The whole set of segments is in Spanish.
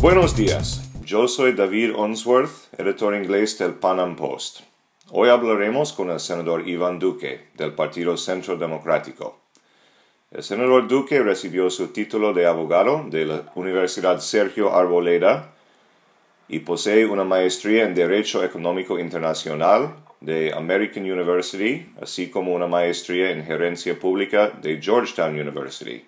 Buenos días, yo soy David Unsworth, editor inglés del Pan Am Post. Hoy hablaremos con el senador Iván Duque, del Partido Centro Democrático. El senador Duque recibió su título de abogado de la Universidad Sergio Arboleda y posee una maestría en Derecho Económico Internacional de American University, así como una maestría en Gerencia Pública de Georgetown University.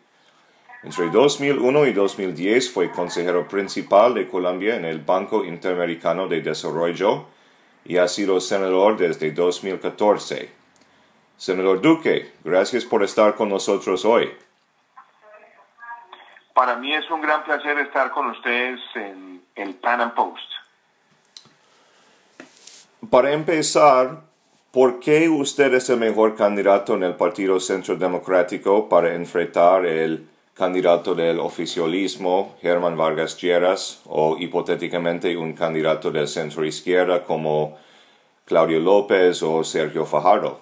Entre 2001 y 2010 fue consejero principal de Colombia en el Banco Interamericano de Desarrollo y ha sido senador desde 2014. Senador Duque, gracias por estar con nosotros hoy. Para mí es un gran placer estar con ustedes en el Pan Am Post. Para empezar, ¿por qué usted es el mejor candidato en el Partido Centro Democrático para enfrentar el candidato del oficialismo, Germán Vargas Lleras, o hipotéticamente un candidato del centro izquierda como Claudio López o Sergio Fajardo?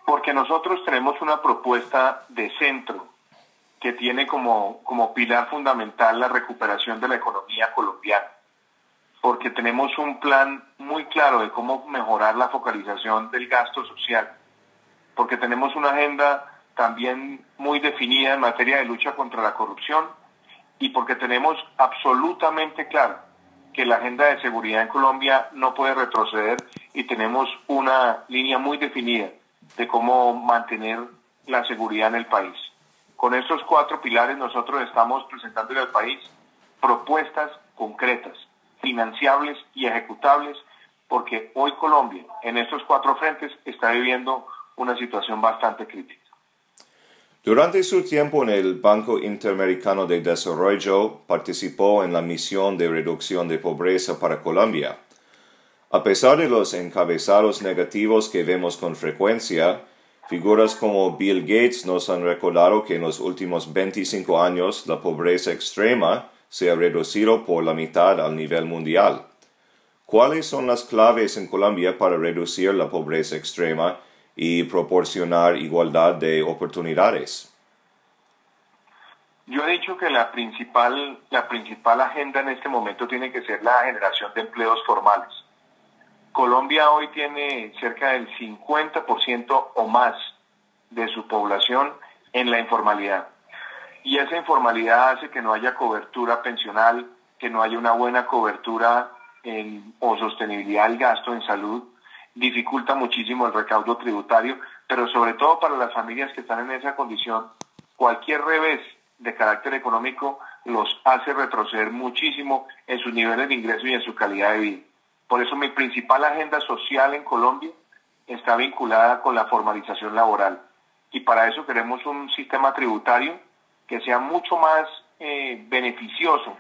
Porque nosotros tenemos una propuesta de centro que tiene como pilar fundamental la recuperación de la economía colombiana. Porque tenemos un plan muy claro de cómo mejorar la focalización del gasto social. Porque tenemos una agenda también muy definida en materia de lucha contra la corrupción y porque tenemos absolutamente claro que la agenda de seguridad en Colombia no puede retroceder y tenemos una línea muy definida de cómo mantener la seguridad en el país. Con estos 4 pilares nosotros estamos presentándole al país propuestas concretas, financiables y ejecutables, porque hoy Colombia en estos 4 frentes está viviendo una situación bastante crítica. Durante su tiempo en el Banco Interamericano de Desarrollo, participó en la misión de reducción de pobreza para Colombia. A pesar de los encabezados negativos que vemos con frecuencia, figuras como Bill Gates nos han recordado que en los últimos 25 años la pobreza extrema se ha reducido por la mitad al nivel mundial. ¿Cuáles son las claves en Colombia para reducir la pobreza extrema y proporcionar igualdad de oportunidades? Yo he dicho que la principal agenda en este momento tiene que ser la generación de empleos formales. Colombia hoy tiene cerca del 50% o más de su población en la informalidad. Y esa informalidad hace que no haya cobertura pensional, que no haya una buena cobertura o sostenibilidad del gasto en salud, dificulta muchísimo el recaudo tributario, pero sobre todo para las familias que están en esa condición, cualquier revés de carácter económico los hace retroceder muchísimo en sus niveles de ingreso y en su calidad de vida. Por eso mi principal agenda social en Colombia está vinculada con la formalización laboral. Y para eso queremos un sistema tributario que sea mucho más beneficioso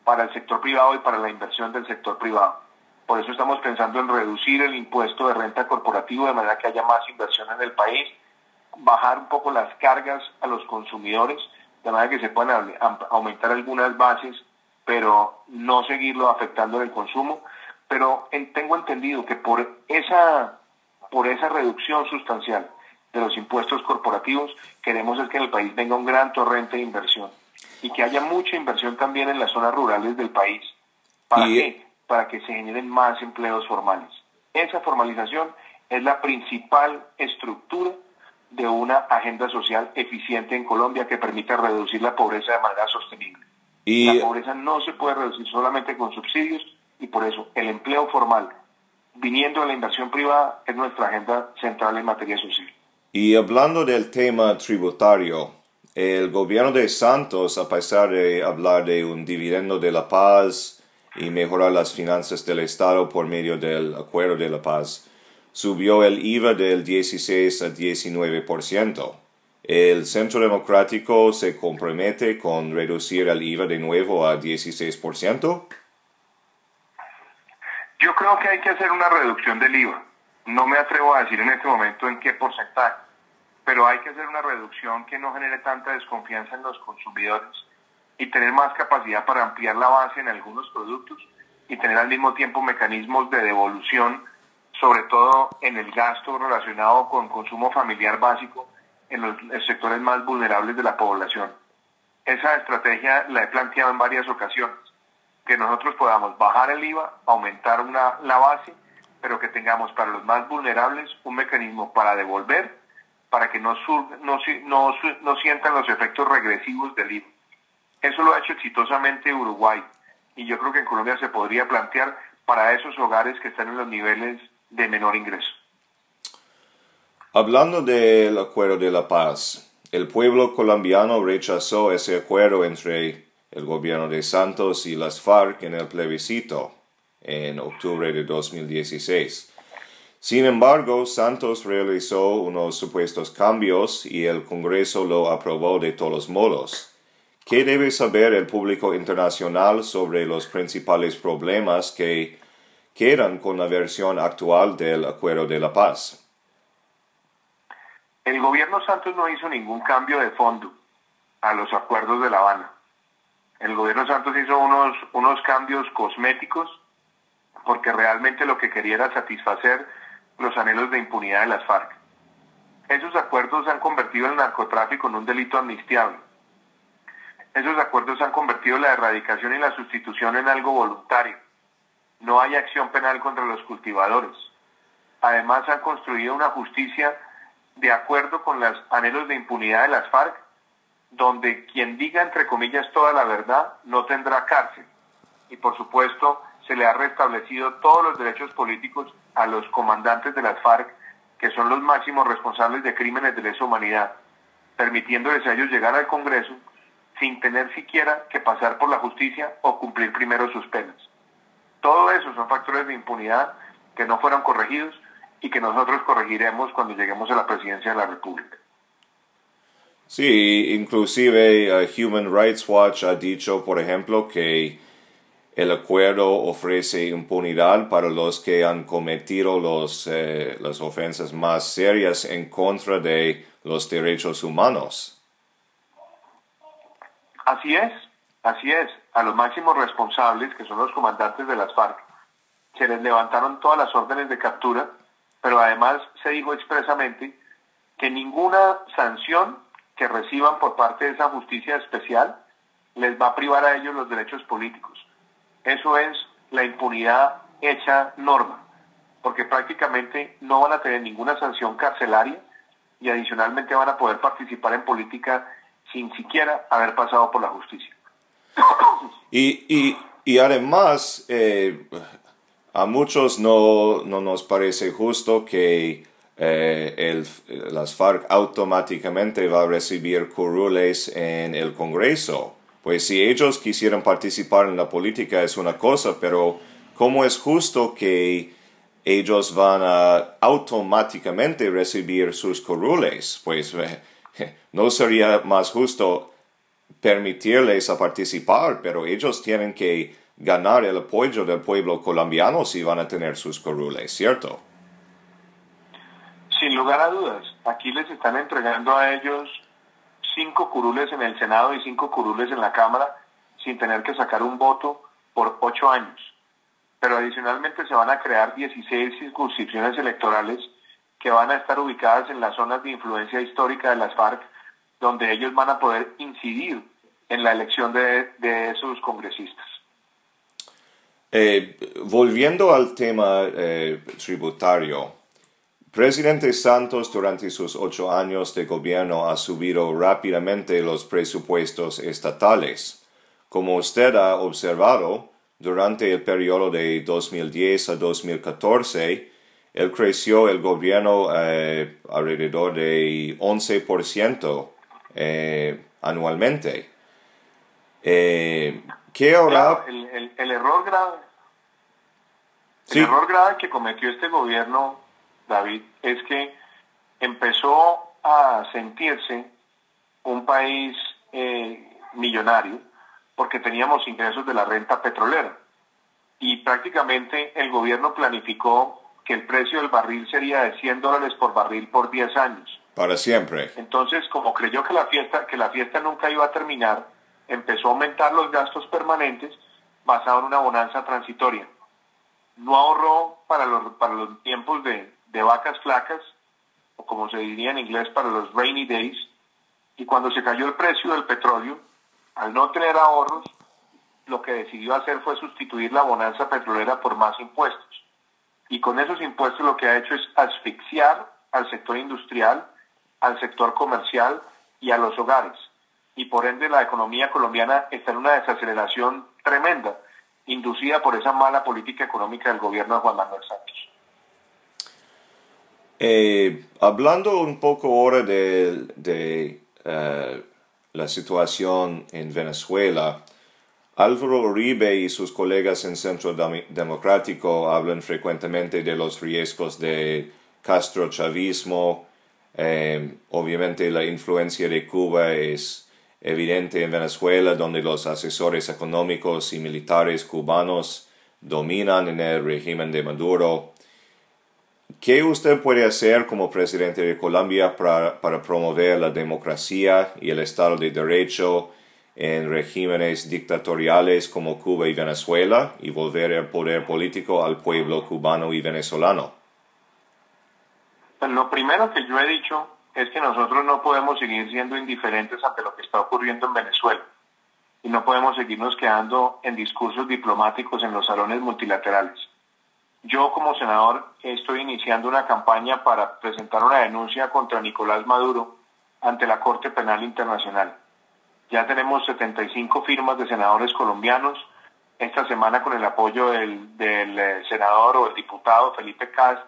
para el sector privado y para la inversión del sector privado. Por eso estamos pensando en reducir el impuesto de renta corporativo de manera que haya más inversión en el país, bajar un poco las cargas a los consumidores, de manera que se puedan aumentar algunas bases, pero no seguirlo afectando en el consumo. Pero tengo entendido que por esa reducción sustancial de los impuestos corporativos, queremos es que en el país venga un gran torrente de inversión y que haya mucha inversión también en las zonas rurales del país. ¿Para qué? Para que se generen más empleos formales. Esa formalización es la principal estructura de una agenda social eficiente en Colombia que permita reducir la pobreza de manera sostenible. La pobreza no se puede reducir solamente con subsidios y por eso el empleo formal, viniendo de la inversión privada, es nuestra agenda central en materia social. Y hablando del tema tributario, el gobierno de Santos, a pesar de hablar de un dividendo de la paz y mejorar las finanzas del Estado por medio del Acuerdo de la Paz, subió el IVA del 16 a 19%. ¿El Centro Democrático se compromete con reducir el IVA de nuevo a 16%? Yo creo que hay que hacer una reducción del IVA. No me atrevo a decir en este momento en qué porcentaje, pero hay que hacer una reducción que no genere tanta desconfianza en los consumidores y tener más capacidad para ampliar la base en algunos productos y tener al mismo tiempo mecanismos de devolución, sobre todo en el gasto relacionado con consumo familiar básico en los sectores más vulnerables de la población. esa estrategia la he planteado en varias ocasiones, que nosotros podamos bajar el IVA, aumentar la base, pero que tengamos para los más vulnerables un mecanismo para devolver, para que no sientan los efectos regresivos del IVA. Eso lo ha hecho exitosamente Uruguay, y yo creo que en Colombia se podría plantear para esos hogares que están en los niveles de menor ingreso. Hablando del Acuerdo de la Paz, el pueblo colombiano rechazó ese acuerdo entre el gobierno de Santos y las FARC en el plebiscito en octubre de 2016. Sin embargo, Santos realizó unos supuestos cambios y el Congreso lo aprobó de todos modos. ¿Qué debe saber el público internacional sobre los principales problemas que quedan con la versión actual del Acuerdo de la Paz? El gobierno Santos no hizo ningún cambio de fondo a los acuerdos de La Habana. El gobierno Santos hizo unos cambios cosméticos porque realmente lo que quería era satisfacer los anhelos de impunidad de las FARC. Esos acuerdos han convertido el narcotráfico en un delito amnistiable. Esos acuerdos han convertido la erradicación y la sustitución en algo voluntario. No hay acción penal contra los cultivadores. Además, han construido una justicia de acuerdo con los anhelos de impunidad de las FARC, donde quien diga, entre comillas, toda la verdad no tendrá cárcel. Y por supuesto, se le ha restablecido todos los derechos políticos a los comandantes de las FARC, que son los máximos responsables de crímenes de lesa humanidad, permitiéndoles a ellos llegar al Congreso sin tener siquiera que pasar por la justicia o cumplir primero sus penas. Todo eso son factores de impunidad que no fueron corregidos y que nosotros corregiremos cuando lleguemos a la presidencia de la República. Sí, inclusive Human Rights Watch ha dicho, por ejemplo, que el acuerdo ofrece impunidad para los que han cometido las ofensas más serias en contra de los derechos humanos. Así es. A los máximos responsables, que son los comandantes de las FARC, se les levantaron todas las órdenes de captura, pero además se dijo expresamente que ninguna sanción que reciban por parte de esa justicia especial les va a privar a ellos los derechos políticos. Eso es la impunidad hecha norma, porque prácticamente no van a tener ninguna sanción carcelaria y adicionalmente van a poder participar en política sin siquiera haber pasado por la justicia. Y además, a muchos no nos parece justo que las FARC automáticamente va a recibir curules en el Congreso. Pues si ellos quisieran participar en la política es una cosa, pero ¿cómo es justo que ellos van a automáticamente recibir sus curules? Pues no sería más justo permitirles a participar, pero ellos tienen que ganar el apoyo del pueblo colombiano si van a tener sus curules, ¿cierto? Sin lugar a dudas, aquí les están entregando a ellos 5 curules en el Senado y 5 curules en la Cámara sin tener que sacar un voto por 8 años. Pero adicionalmente se van a crear 16 circunscripciones electorales que van a estar ubicadas en las zonas de influencia histórica de las FARC, donde ellos van a poder incidir en la elección de esos congresistas. Volviendo al tema tributario, Presidente Santos durante sus 8 años de gobierno ha subido rápidamente los presupuestos estatales. Como usted ha observado, durante el periodo de 2010 a 2014, él creció el gobierno alrededor de 11% anualmente. ¿Qué ahora? Claro, el error grave. Sí. El error grave que cometió este gobierno, David, es que empezó a sentirse un país millonario porque teníamos ingresos de la renta petrolera y prácticamente el gobierno planificó que el precio del barril sería de $100 por barril por 10 años. Para siempre. Entonces, como creyó que la fiesta nunca iba a terminar, empezó a aumentar los gastos permanentes basado en una bonanza transitoria. No ahorró para los tiempos de vacas flacas, o como se diría en inglés, para los rainy days, y cuando se cayó el precio del petróleo, Al no tener ahorros, lo que decidió hacer fue sustituir la bonanza petrolera por más impuestos. Y con esos impuestos lo que ha hecho es asfixiar al sector industrial, al sector comercial y a los hogares. Y por ende la economía colombiana está en una desaceleración tremenda, inducida por esa mala política económica del gobierno de Juan Manuel Santos. Hablando un poco ahora de la situación en Venezuela, Álvaro Uribe y sus colegas en Centro Democrático hablan frecuentemente de los riesgos de castrochavismo. Obviamente la influencia de Cuba es evidente en Venezuela, donde los asesores económicos y militares cubanos dominan en el régimen de Maduro. ¿Qué usted puede hacer como presidente de Colombia para promover la democracia y el Estado de Derecho en regímenes dictatoriales como Cuba y Venezuela y volver el poder político al pueblo cubano y venezolano? Pues lo primero que yo he dicho es que nosotros no podemos seguir siendo indiferentes ante lo que está ocurriendo en Venezuela y no podemos seguirnos quedando en discursos diplomáticos en los salones multilaterales. Yo como senador estoy iniciando una campaña para presentar una denuncia contra Nicolás Maduro ante la Corte Penal Internacional. Ya tenemos 75 firmas de senadores colombianos. Esta semana, con el apoyo del senador o el diputado Felipe Cast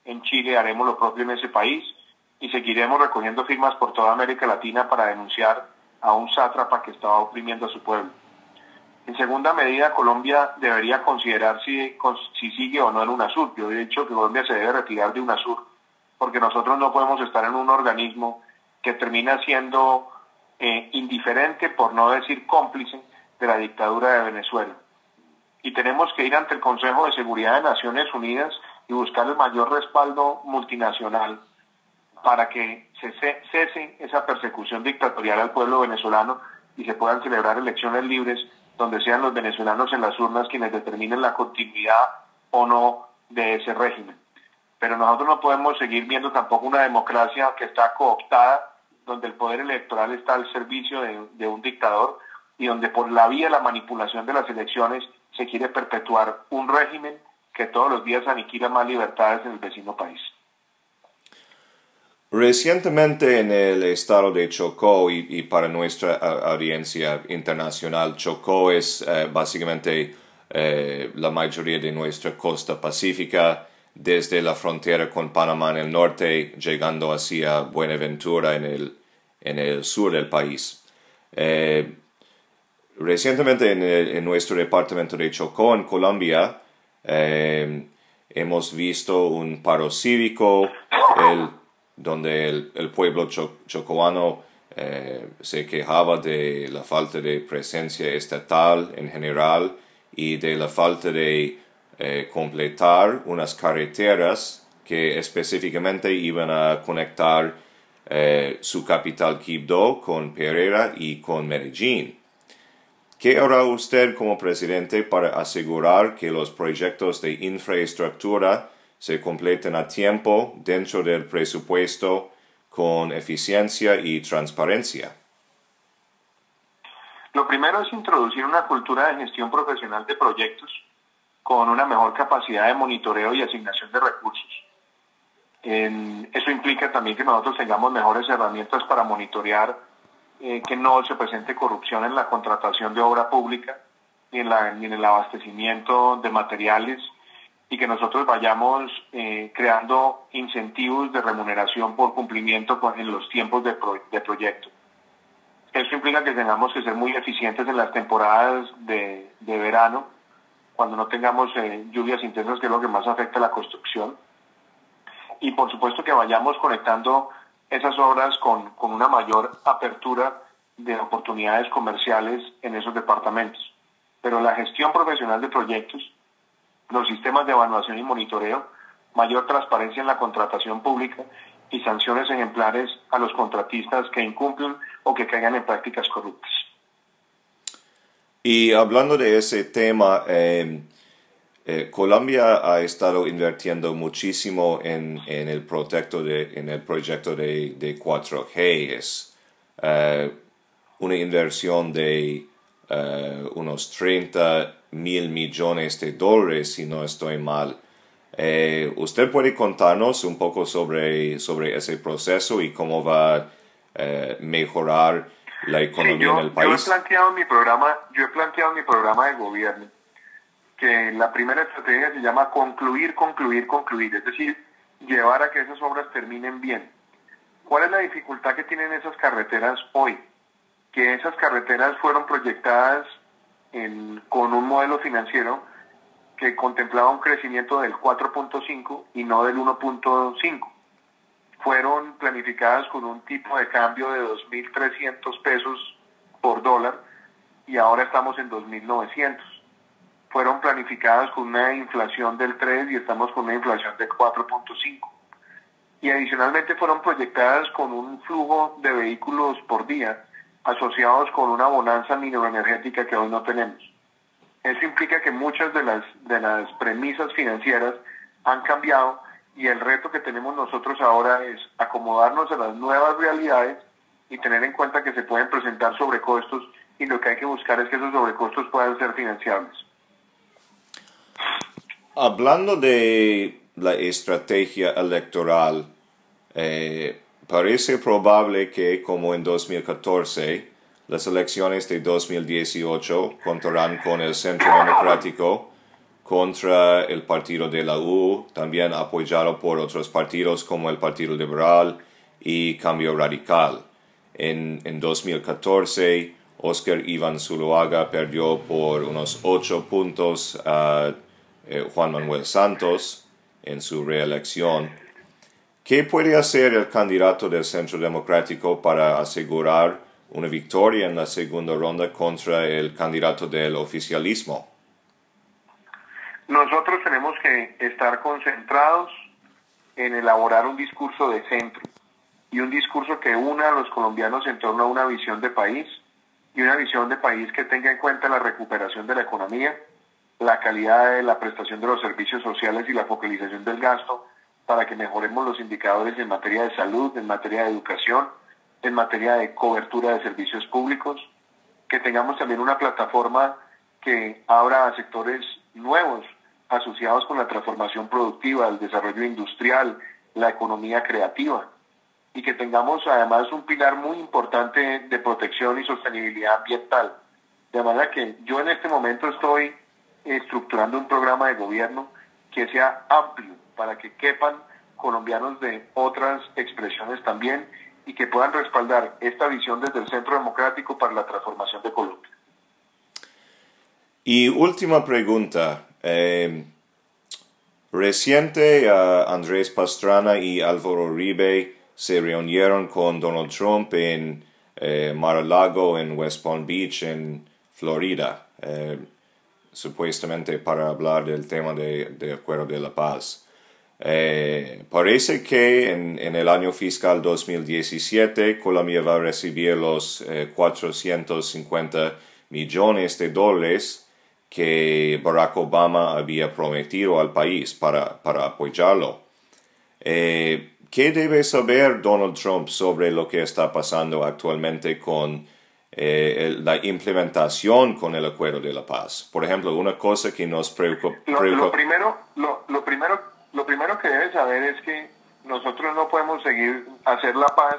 en Chile, haremos lo propio en ese país y seguiremos recogiendo firmas por toda América Latina para denunciar a un sátrapa que estaba oprimiendo a su pueblo. En segunda medida, Colombia debería considerar si sigue o no en UNASUR. Yo he dicho que Colombia se debe retirar de UNASUR, porque nosotros no podemos estar en un organismo que termina siendo indiferente, por no decir cómplice, de la dictadura de Venezuela. Y tenemos que ir ante el Consejo de Seguridad de Naciones Unidas y buscar el mayor respaldo multinacional para que se cese esa persecución dictatorial al pueblo venezolano y se puedan celebrar elecciones libres donde sean los venezolanos en las urnas quienes determinen la continuidad o no de ese régimen. Pero nosotros no podemos seguir viendo tampoco una democracia que está cooptada, donde el poder electoral está al servicio de un dictador y donde por la vía de la manipulación de las elecciones se quiere perpetuar un régimen que todos los días aniquila más libertades en el vecino país. Recientemente en el estado de Chocó y para nuestra audiencia internacional, Chocó es básicamente la mayoría de nuestra costa pacífica, desde la frontera con Panamá en el norte, llegando hacia Buenaventura en el sur del país. Recientemente en nuestro departamento de Chocó, en Colombia, hemos visto un paro cívico, donde el pueblo chocoano se quejaba de la falta de presencia estatal en general y de la falta de completar unas carreteras que específicamente iban a conectar su capital Quibdó con Pereira y con Medellín. ¿Qué hará usted como presidente para asegurar que los proyectos de infraestructura se completen a tiempo dentro del presupuesto con eficiencia y transparencia? Lo primero es introducir una cultura de gestión profesional de proyectos con una mejor capacidad de monitoreo y asignación de recursos. Eso implica también que nosotros tengamos mejores herramientas para monitorear que no se presente corrupción en la contratación de obra pública ni en el abastecimiento de materiales, y que nosotros vayamos creando incentivos de remuneración por cumplimiento en los tiempos de proyecto. Eso implica que tengamos que ser muy eficientes en las temporadas de verano, cuando no tengamos lluvias intensas, que es lo que más afecta a la construcción. Y por supuesto que vayamos conectando esas obras con una mayor apertura de oportunidades comerciales en esos departamentos. Pero la gestión profesional de proyectos, los sistemas de evaluación y monitoreo, mayor transparencia en la contratación pública y sanciones ejemplares a los contratistas que incumplen o que caigan en prácticas corruptas. Y hablando de ese tema, Colombia ha estado invirtiendo muchísimo en el proyecto de 4G. una inversión de unos 30.000 millones de dólares, si no estoy mal. ¿Usted puede contarnos un poco sobre ese proceso y cómo va a mejorar la economía en el país? Yo he planteado en mi programa de gobierno que la primera estrategia se llama concluir, es decir, llevar a que esas obras terminen bien. ¿Cuál es la dificultad que tienen esas carreteras hoy? Que esas carreteras fueron proyectadas con un modelo financiero que contemplaba un crecimiento del 4.5 y no del 1.5. Fueron planificadas con un tipo de cambio de 2.300 pesos por dólar y ahora estamos en 2.900. Fueron planificadas con una inflación del 3 y estamos con una inflación del 4.5. Y adicionalmente fueron proyectadas con un flujo de vehículos por día asociados con una bonanza mineroenergética que hoy no tenemos. Eso implica que muchas de las premisas financieras han cambiado y el reto que tenemos nosotros ahora es acomodarnos a las nuevas realidades y tener en cuenta que se pueden presentar sobrecostos y lo que hay que buscar es que esos sobrecostos puedan ser financiables. Hablando de la estrategia electoral, parece probable que, como en 2014, las elecciones de 2018 contarán con el Centro Democrático contra el Partido de la U, también apoyado por otros partidos como el Partido Liberal y Cambio Radical. En 2014, Óscar Iván Zuluaga perdió por unos 8 puntos a Juan Manuel Santos en su reelección. ¿Qué puede hacer el candidato del Centro Democrático para asegurar una victoria en la segunda ronda contra el candidato del oficialismo? Nosotros tenemos que estar concentrados en elaborar un discurso de centro y un discurso que una a los colombianos en torno a una visión de país y una visión de país que tenga en cuenta la recuperación de la economía, la calidad de la prestación de los servicios sociales y la focalización del gasto para que mejoremos los indicadores en materia de salud, en materia de educación, en materia de cobertura de servicios públicos, que tengamos también una plataforma que abra a sectores nuevos asociados con la transformación productiva, el desarrollo industrial, la economía creativa, y que tengamos además un pilar muy importante de protección y sostenibilidad ambiental. De manera que yo en este momento estoy estructurando un programa de gobierno que sea amplio para que quepan colombianos de otras expresiones también y que puedan respaldar esta visión desde el Centro Democrático para la transformación de Colombia. Y última pregunta. Reciente Andrés Pastrana y Álvaro Uribe se reunieron con Donald Trump en Mar-a-Lago, en West Palm Beach, en Florida, supuestamente para hablar del tema de Acuerdo de la Paz. Parece que en el año fiscal 2017 Colombia va a recibir los 450 millones de dólares que Barack Obama había prometido al país para apoyarlo. ¿Qué debe saber Donald Trump sobre lo que está pasando actualmente con la implementación con el Acuerdo de la Paz? Por ejemplo, una cosa que nos preocupa. Lo primero que debe saber es que nosotros no podemos seguir hacer la paz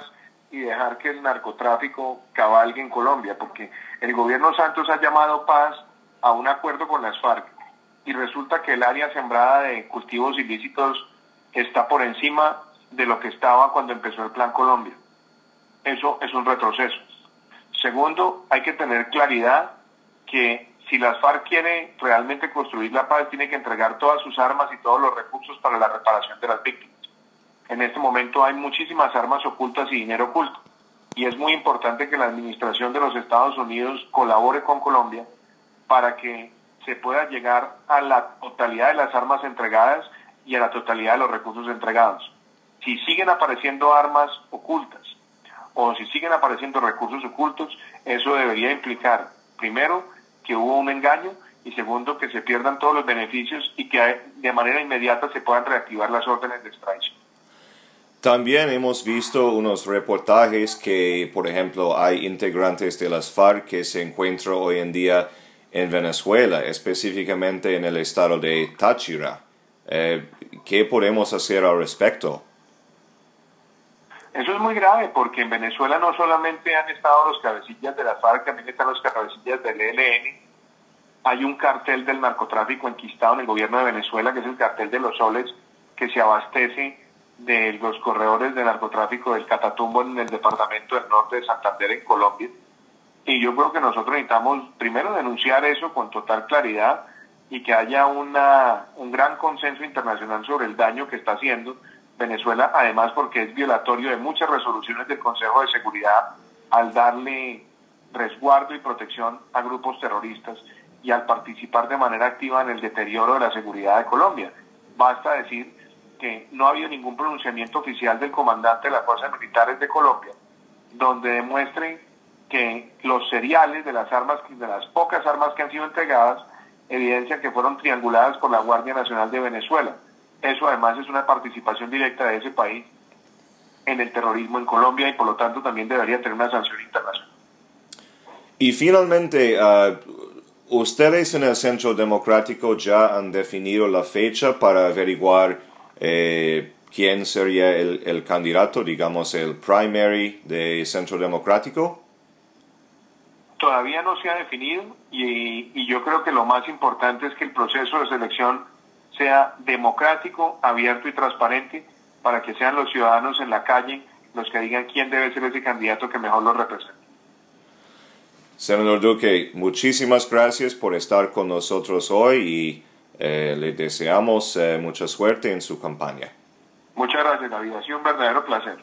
y dejar que el narcotráfico cabalgue en Colombia, porque el gobierno Santos ha llamado paz a un acuerdo con las FARC y resulta que el área sembrada de cultivos ilícitos está por encima de lo que estaba cuando empezó el Plan Colombia. Eso es un retroceso. Segundo, hay que tener claridad que si las FARC quiere realmente construir la paz, tiene que entregar todas sus armas y todos los recursos para la reparación de las víctimas. En este momento hay muchísimas armas ocultas y dinero oculto. Y es muy importante que la administración de los Estados Unidos colabore con Colombia para que se pueda llegar a la totalidad de las armas entregadas y a la totalidad de los recursos entregados. Si siguen apareciendo armas ocultas o si siguen apareciendo recursos ocultos, eso debería implicar, primero, que hubo un engaño y segundo, que se pierdan todos los beneficios y que de manera inmediata se puedan reactivar las órdenes de extradición. También hemos visto unos reportajes que, por ejemplo, hay integrantes de las FARC que se encuentran hoy en día en Venezuela, específicamente en el estado de Táchira. ¿Qué podemos hacer al respecto? Eso es muy grave porque en Venezuela no solamente han estado los cabecillas de las FARC, también están los cabecillas del ELN. Hay un cartel del narcotráfico enquistado en el gobierno de Venezuela, que es el cartel de los soles, que se abastece de los corredores de narcotráfico del Catatumbo en el departamento del norte de Santander, en Colombia. Y yo creo que nosotros necesitamos primero denunciar eso con total claridad y que haya un gran consenso internacional sobre el daño que está haciendo Venezuela, además porque es violatorio de muchas resoluciones del Consejo de Seguridad al darle resguardo y protección a grupos terroristas y al participar de manera activa en el deterioro de la seguridad de Colombia. Basta decir que no ha habido ningún pronunciamiento oficial del comandante de las Fuerzas Militares de Colombia donde demuestren que los seriales de las armas, de las pocas armas que han sido entregadas, evidencian que fueron trianguladas por la Guardia Nacional de Venezuela. Eso además es una participación directa de ese país en el terrorismo en Colombia y por lo tanto también debería tener una sanción internacional. Y finalmente, ustedes en el Centro Democrático ya han definido la fecha para averiguar quién sería el candidato, digamos el primary de Centro Democrático. Todavía no se ha definido y yo creo que lo más importante es que el proceso de selección sea democrático, abierto y transparente para que sean los ciudadanos en la calle los que digan quién debe ser ese candidato que mejor los represente. Senador Duque, muchísimas gracias por estar con nosotros hoy y le deseamos mucha suerte en su campaña. Muchas gracias, David. Ha sido un verdadero placer.